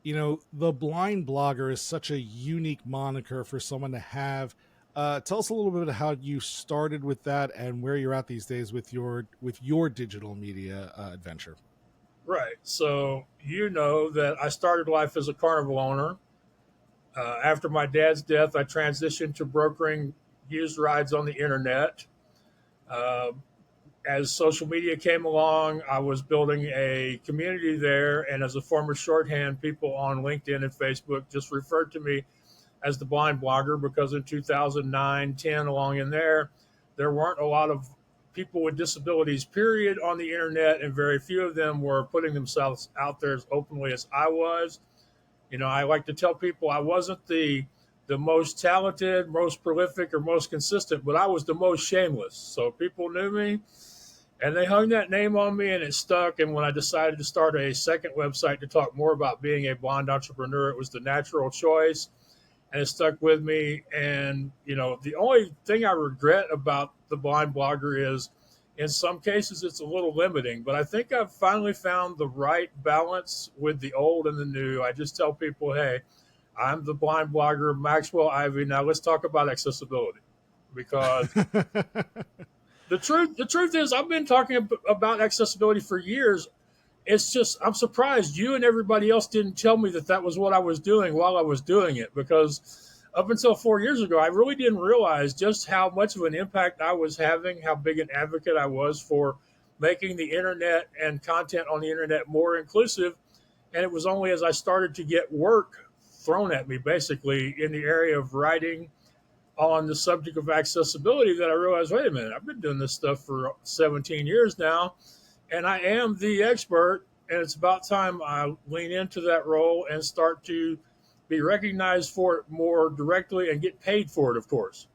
The blind blogger is such a unique moniker for someone to have. Tell us a little bit of how you started with that and where you're at these days with your digital media adventure. Right. So you know that I started life as a Carnival owner. After my dad's death, I transitioned to brokering used rides on the internet. Uh, as social media came along, I was building a community there. And as a former shorthand, people on LinkedIn and Facebook just referred to me as the blind blogger because in 2009, 10, along in there weren't a lot of people with disabilities, period, on the internet. And very few of them were putting themselves out there as openly as I was. I like to tell people I wasn't the most talented, most prolific, or most consistent, but I was the most shameless. So people knew me and they hung that name on me and it stuck. And when I decided to start a second website to talk more about being a blind entrepreneur, it was the natural choice and it stuck with me. And, the only thing I regret about the blind blogger is in some cases it's a little limiting, but I think I've finally found the right balance with the old and the new. I just tell people, hey, I'm the blind blogger, Maxwell Ivey. Now let's talk about accessibility because the truth is I've been talking about accessibility for years. It's just I'm surprised you and everybody else didn't tell me that that was what I was doing while I was doing it because up until 4 years ago, I really didn't realize just how much of an impact I was having, how big an advocate I was for making the internet and content on the internet more inclusive. And it was only as I started to get work thrown at me, basically, in the area of writing on the subject of accessibility that I realized, wait a minute, I've been doing this stuff for 17 years now and I am the expert. And it's about time I lean into that role and start to be recognized for it more directly and get paid for it, of course.